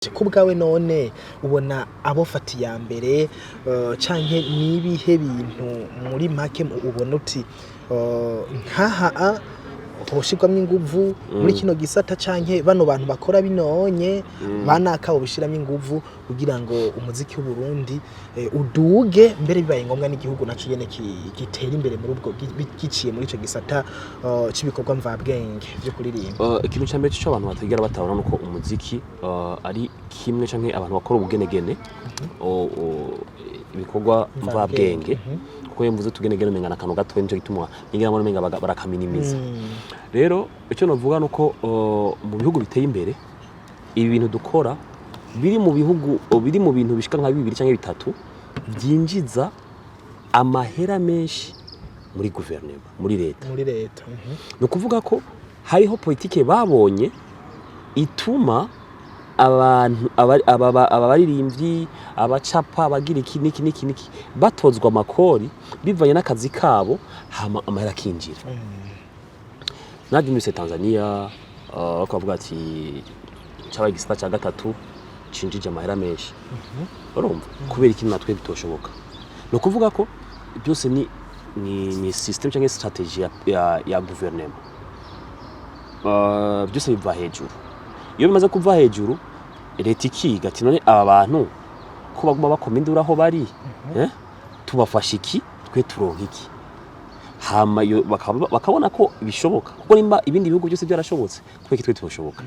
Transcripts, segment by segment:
kubwawe none ubona abofata ya mbere canke nibihe bintu muri make ubona uti nkaha hoshirwamwe inguvu muri kino gisata canke bano bantu bakora binonye banaka ubishiramo inguvu kugira ngo umuziki w'u Burundi uduge mbere bibaye ngombwa n'igihugu naco nyene gitera imbere muri ubwo giciye muri ico gisata cibikorwa mva bwenge byo kuririmba. Ikintu cyambere cyo abantu bategera batabona nuko umuziki ari kimwe canke abantu bakora ubugenegene ibikorwa mva bwenge kuko yemvuze tugenegene mengana kanu gato nje gitumwa ningira muri menga barakaminimiza. Rero icyo novuga nuko mu bihugu biteye imbere ibi bintu dukora biri mu bintu bishika nka 2 canke 3 byinjiza amahera menshi muri guverinoma muri leta no kuvuga ko hariho politike babonye ituma abantu abaririmbyi abacapa bagira iki niki batozwa amakori bivanye n'akazi kabo hama amahera kinjira. Nadi muri Tanzania bakavuga ati cyabaye igisata cya gatatu cinjije amahera menshi urumva kubera ikintu natwe bitoshoboka no kuvuga ko byose ni system cyangwa strategy ya guverinoma byose biva hejuru. Iyo bimaze kuva hejuru leta ikiga ati none aba bantu ko baguma bakomindura aho bari tubafasha iki twe turonka iki hama bakabona ko bishoboka kuko nimba ibindi bihugu byose byarashobotse kweki twe tubashoboka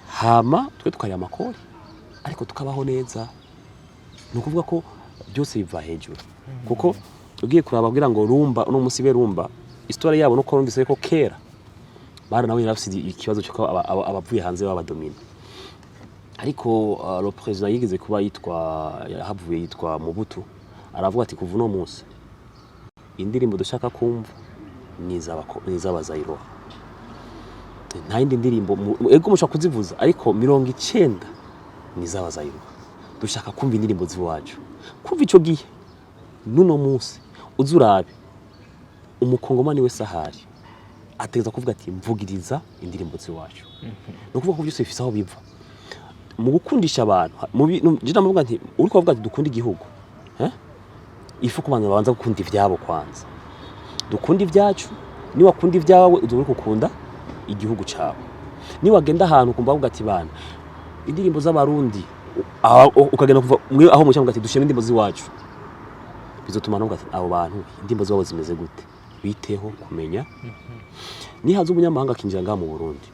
hama twe tukaya amakori ariko tukabaho neza. No kuvuga ko byose biva hejuru kuko ugiye kurababwira ngo rumba no musibe rumba histoire yabo no korondise ko kera bara nawe yarafise ikibazo cyo abavuye hanze babadomina ariko le président yigeze kuba yahavuye yitwa Mubutu aravuga ati kuva no munsi indirimbo dushaka kumva nizabazayiro nta yindi ndirimbo ego mushaka kuzivuza ariko 90 nizabazayiro dushaka kumva indirimbo ziwacu kuva ico gihe nuno munsi uzurabe umukongomani we sahari ategeza kuvuga ati mvugiriza indirimbo ziwacu no kuvuga ko byose bifise aho biva mu gukundisha abantu je namuvuga nti uri kuvuga ati dukunda igihugu ifu kubanza babanza gukunda ivyabo kwanza dukunda ivyacu ni wakunda ivyawe uzuri gukunda igihugu cyawe ni wagenda ahantu kumva uvuga ati bana indirimbo z'abarundi ukagenda kuva mwe aho mucyangwa ati dusheme indirimbo ziwacu bizotuma no ati abo bantu indirimbo zabo zimeze gute biteho kumenya ni hazo umunyamahanga kinjira nga mu Burundi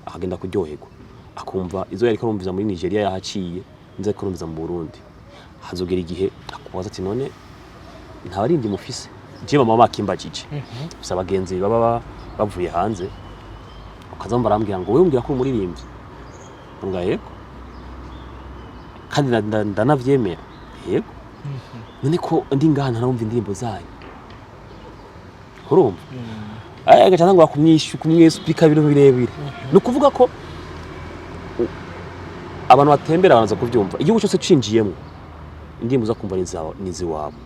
akagenda kuryoherwa akumva izo yari karumviza muri Nigeria yahaciye nze karumviza mu Burundi hazogera igihe akubaza ati none nta barindi mufise je mama makimbajije gusa abagenzi baba bavuye hanze ukazamba barambwira ngo wewe umbwira ko umuririmbyi ngo yego kandi ndanavyemera yego none ko ndi ngana narumva indirimbo zayo urumva agaca ngo kumwesupika biro birebire no kuvuga ko abantu batembera banaza kuvyumva igihugu cyose cinjiyemo indirimbo za kumva nizi wabo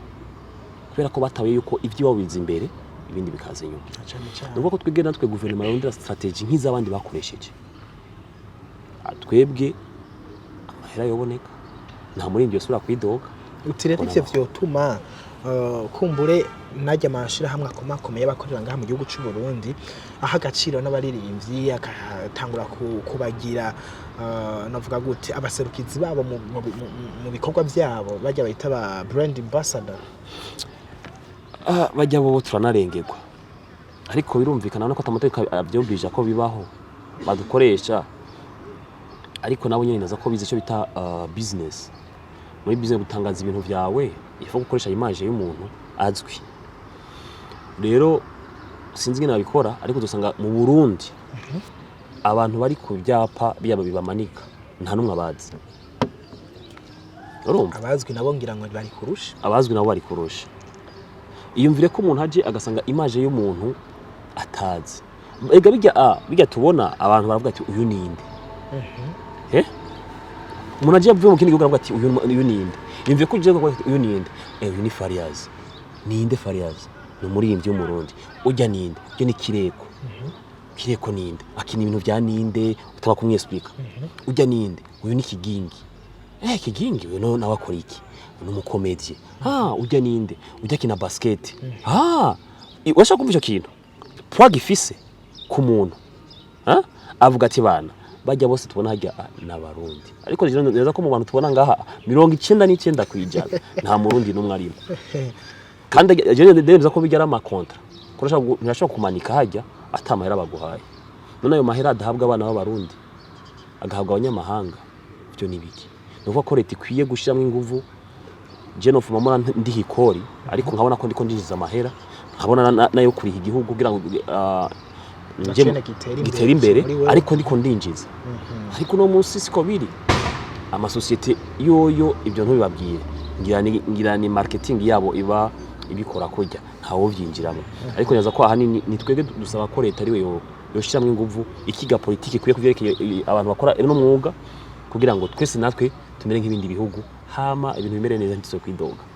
kubera ko batawe yuko ivyo wabiza imbere ibindi bikaza inyuma nuko ko twigena natwe guverinoma yondera strategy nk'izabandi bakoresheje twebwe amahera yoboneka nta murindi yosura kwidoga utirere ivyo vyotuma kumbure najya mashira hamwe akomakomeye bakorera ngaha mu gihugu cy'u Burundi aha gaciro n'abaririmbyi akatangura kubagira navuga gute abaserukizi babo mu bikorwa byabo bajya bayita ba brand ambassador bajya bo turanarengegwa ariko birumvikana no ko amateka abyobije ko bibaho badukoresha ariko nabo nyine naza ko bize cyo bita business muri business gutangaza ibintu byawe ifa gukoresha image y'umuntu azwi. Rero sinzi ngene babikora ariko dusanga mu Burundi abantu bari ku byapa byaba bibamanika nta numwe abazi urumva abazwi nabo ngira ngo bari kurusha abazwi nabo bari kurusha iyumvire ko umuntu aje agasanga image y'umuntu atazi ega bijya tubona abantu baravuga ati uyu ninde umuntu aje avuye mu kindi gihugu aravuga ati uyu ninde yumvire ko uje ko uyu ninde uyu ni Fariaz ninde Fariaz no muri imvyo y'umurundi ujya ninde cyo ni kireko kireko ninde akina ibintu vya ninde utaba kumwexplica ujya ninde uyu ni kigingi kigingi uyu nawe akora iki ni umukomedie ujya ninde ujya kina basket urashaka kumva icyo kintu poids gifise ku muntu avuga ati bana bajya bose tubona hajya n'abarundi ariko neza ko mu bantu tubona ngaha 99% kwijana nta murundi numwe arimo kandi je ndemeza ko bijya ama kontra kurasha ntashobora kumanika hajya atamahera baguhaye none ayo mahera adahabwa abana b'abarundi agahabwa abanyamahanga byo nibiki nuko ko leta ikwiye gushiramo inguvu je no fuma mura ndihikori ariko nkabona ko ndiko ndinjiza amahera nkabona nayo kuriha igihugu kugira ngo gitera imbere ariko ndiko ndinjiza ariko no munsi siko biri ama societe yoyo ibyo ntubibabwiye ngira ni marketing yabo iba ibikora kujya ntawo vyinjiramo ariko nyaza ko ahanini nitwege dusaba ko leta ariwe yoshiramwe inguvu ikiga politiki kuye kuvyerekeye abantu bakora no mwuga kugira ngo twese natwe tumere nk'ibindi bihugu hama ibintu bimere neza ntitso kwidoga